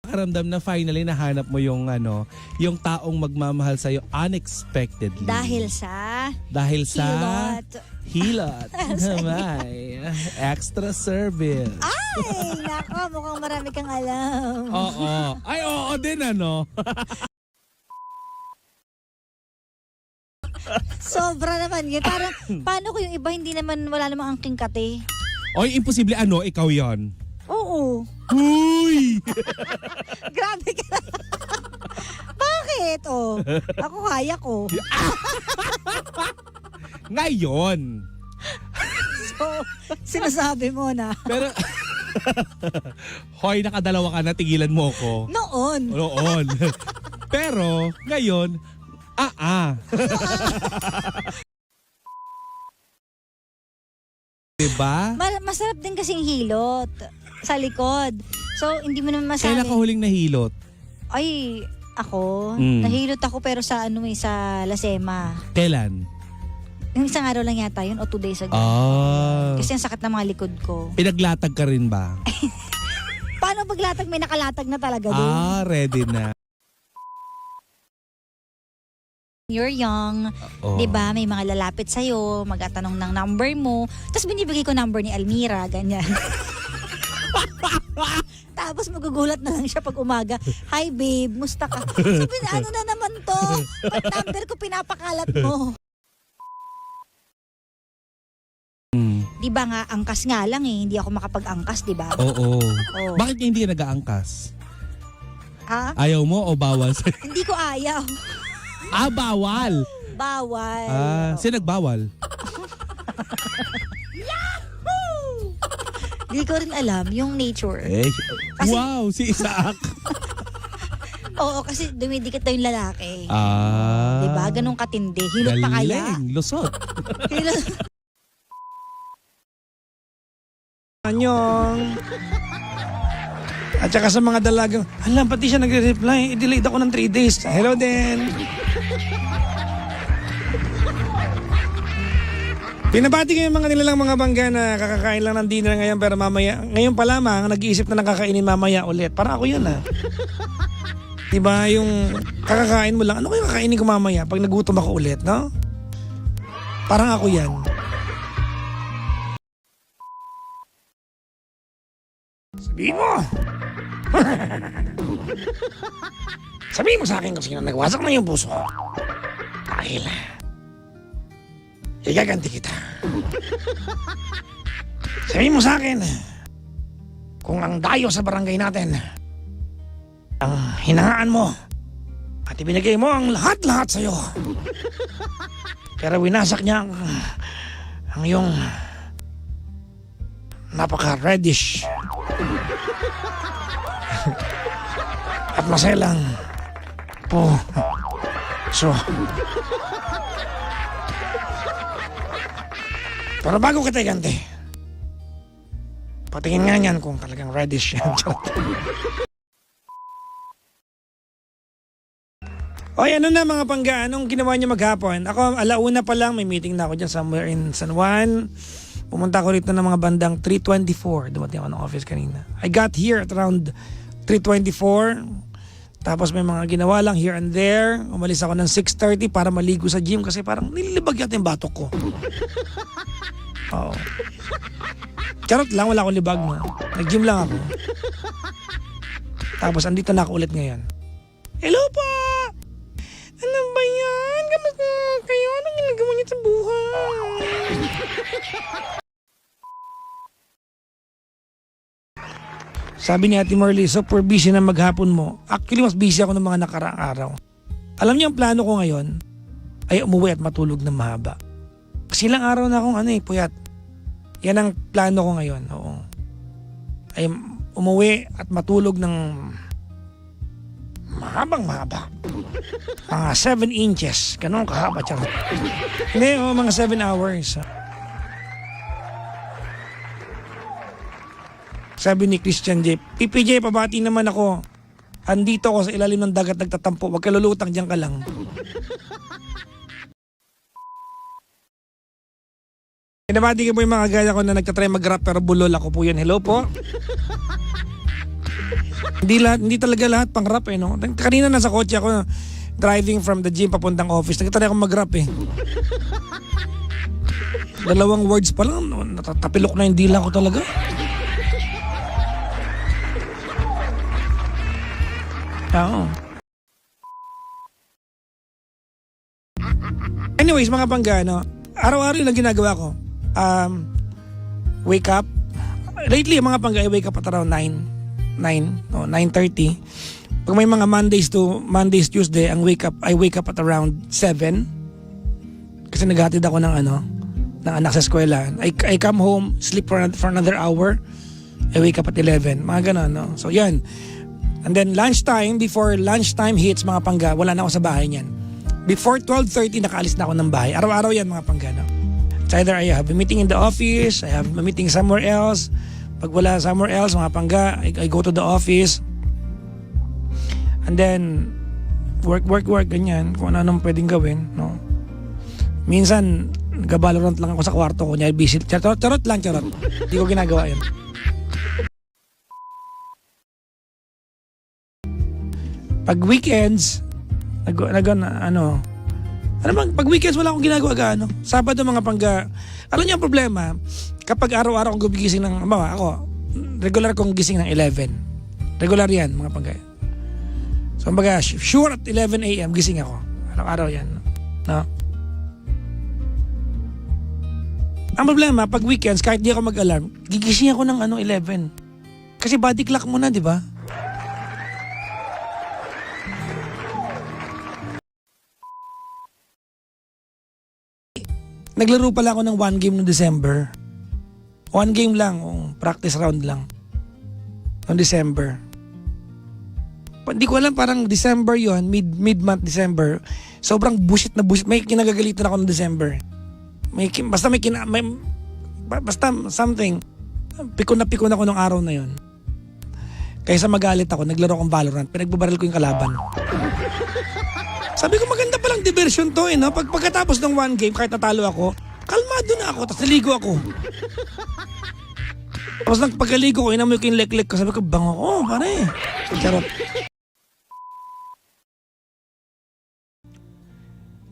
nakakaramdam na finally nahanap mo yung yung taong magmamahal sa unexpectedly? Dahil sa Hilot. May extra service. Ay, nako, mukhang marami kang alam. Oo. Ay, oo din Sobra naman yun. Parang, paano ko yung iba hindi naman, wala namang angking kate? Oy, imposible ikaw yon. Oo. Huy! Grabe ka. Bakit? Oh, ako kaya ko. Ngayon. So, sinasabi mo na. Pero, hoy, nakadalawa ka na, tigilan mo ko. Noon. Pero, ngayon, diba? Masarap din kasing hilot sa likod. So, hindi mo naman masabi. Kailan ka huling nahilot? Ay, ako, nahilot ako pero sa sa Lasema. Kailan? Yung isang araw lang yata yun o 2 days ago. Kasi ang sakit ng mga likod ko. Pinaglatag ka rin ba? Paano paglatag? May nakalatag na talaga doon. Ready na. You're young, 'di ba? May mga lalapit sa'yo, magtatanong ng number mo. Tapos binibigay ko number ni Almira, ganyan. Tapos magugulat na lang siya pag umaga. Hi babe, musta ka? Sabi na, ano na naman to? Ba't number ko pinapakalat mo? Di ba nga, angkas nga lang hindi ako makapag-angkas, di ba? Oo. Bakit hindi ka nag-aangkas? Ha? Ayaw mo o bawal? Hindi ko ayaw. Bawal! Bawal. Sino nagbawal? Yahoo! Hindi ko rin alam yung nature. Kasi, wow, si Isaac. Oo, kasi dumidikit daw yung lalaki. Diba? Ganun katindi. Hilot pa kaya? Galing, lusot. Anyong. At saka sa mga dalagang, alam, pati siya nagre-reply. I-delete ako ng 3 days. Hello din. Pinabati ko yung mga nilalang mga bangga na kakakain lang ng dinner ngayon pero mamaya, ngayon pa lamang, nag-iisip na nakakainin mamaya ulit. Parang ako yun Diba yung kakakain mo lang, ano kayo kakainin ko mamaya pag nagutom ako ulit, no? Parang ako yan. Sabihin mo! Sabihin mo sa akin kung sino nagwasak na yung puso ko. Dahil igaganti kita. Sabihin mo sa akin kung ang dayo sa barangay natin ang hinangaan mo at ibinigay mo ang lahat-lahat sa'yo. Pero winasak niya ang iyong napaka-reddish at maselang so pero bago kita iganti, patingin nga niyan kung talagang reddish yan. Oy, ano na mga pangga, anong ginawa niyo maghapon? Ako, alauna pa lang, may meeting na ako dyan somewhere in San Juan. Pumunta ko rito ng mga bandang 3:24. Dumating ako ng office kanina. I got here at around 3:24. Tapos may mga ginawa lang here and there. Umalis ako ng 6:30 para maligo sa gym kasi parang nililibag yata yung batok ko. Oo. Charot lang, wala akong libag na. Nag-gym lang ako. Tapos andito na ako ulit ngayon. Hello po! Ano ba yan? Kamusta kayo? Anong ginagawa niyo sa buhay? Sabi ni Ate Marley, super busy na maghapon mo. Actually, mas busy ako ng mga nakaraang araw. Alam niyo ang plano ko ngayon ay umuwi at matulog ng mahaba. Kasi ilang araw na akong puyat. Yan ang plano ko ngayon. Oo. Ay umuwi at matulog ng mahaba. Mga 7 inches. Ganun kahaba, charot. Hindi, mga 7 hours. Sabi ni Christian J, PPJ, pabati naman ako. Andito ako sa ilalim ng dagat nagtatampo. Huwag ka lulutang, dyan ka lang. Pinabati ko po yung mga gaya ko na nagtatry mag-rap pero bulol ako po yun. Hello po. Hindi talaga lahat pang rap eh, no? Kanina nasa kotse ako, driving from the gym papuntang office. Nagtatry akong mag-rap eh. 2 words pa lang, natatapilok na yung dila ko talaga. Oo. Anyways, mga pangga, no? Araw-araw yung ginagawa ko. Wake up. Lately, mga pangga, I wake up at around 9:30. Pag may mga Mondays, Tuesday, I wake up at around 7. Kasi naghatid ako ng anak sa eskwela. I come home, sleep for another hour. I wake up at 11. Mga ganon, no? So, yan. And then before lunchtime hits, mga pangga, wala na ako sa bahay niyan. Before 12:30, nakaalis na ako ng bahay. Araw-araw yan, mga pangga, no? It's either I have a meeting in the office, I have a meeting somewhere else. Pag wala somewhere else, mga pangga, I go to the office. And then, work, ganyan. Kung ano-anong pwedeng gawin, no? Minsan, nag-Valorant lang ako sa kwarto ko. Kunyari, busy. Charot. Hindi ko ginagawa yun. Pag weekends, pag weekends wala akong ginagawa gaano. Sabado mga pangga. Alam niyo ang problema, kapag araw-araw akong gumigising ng, regular kong gising ng 11. Regular yan, mga pangga. So, sure at 11 a.m. gising ako. Araw-araw yan. No? Ang problema, pag weekends, kahit di ako mag-alarm, gigising ako ng 11. Kasi body clock mo na, di ba? Naglaro pala ako ng 1 game noong December. 1 game lang, practice round lang. Noong December. Hindi ko alam, parang December yon, mid-month December. Sobrang bullshit na bullshit. May kinagagalitan ako noong December. Basta something. Pikon na ako nung araw na yon. Kaysa magalit ako, naglaro akong Valorant. Pinagbabaril ko yung kalaban. Sabi ko, maganda palang diversion to no? Pagkatapos ng 1 game, kahit natalo ako, kalmado na ako, tapos naligo ako. Tapos pagkaligo ko, inamoy ko yung lek-lek ko. Sabi ko, bango ko, pare. Charot.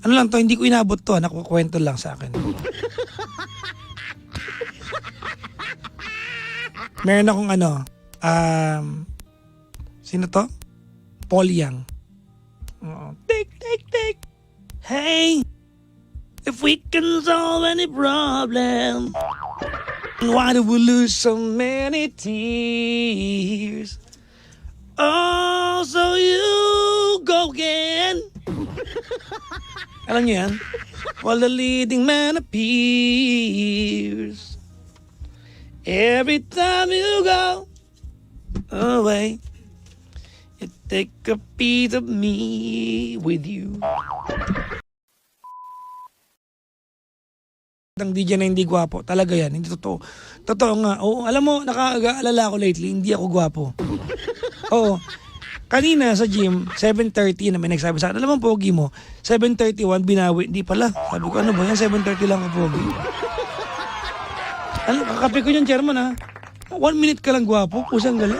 Ano lang to, hindi ko inabot to, nakukwento lang sa akin. Meron akong sino to? Paul Young. Take. Hey, if we can solve any problem, why do we lose so many tears? Oh, so you go again. Alam niyo yan? While the leading man appears, every time you go away, you take a piece of me with you. Ang DJ na hindi gwapo, talaga yan, hindi totoo. Totoo nga, oo, alam mo, nakakaalala ako lately, hindi ako gwapo. Oo, kanina sa gym, 7:30 na may nagsabi sa akin, alam mo pogi mo, 7:31 binawi, hindi pala. Sabi ko, ano ba yan, 7:30 lang ako pogi. Ano, kakape ko yung chairman ha. 1 minute ka lang gwapo, pusang galing.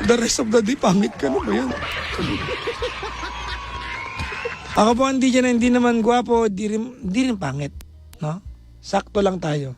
The rest of the day, pangit ka na ba yan? Ako po ang DJ na hindi naman gwapo, di rin pangit. No? Sakto lang tayo.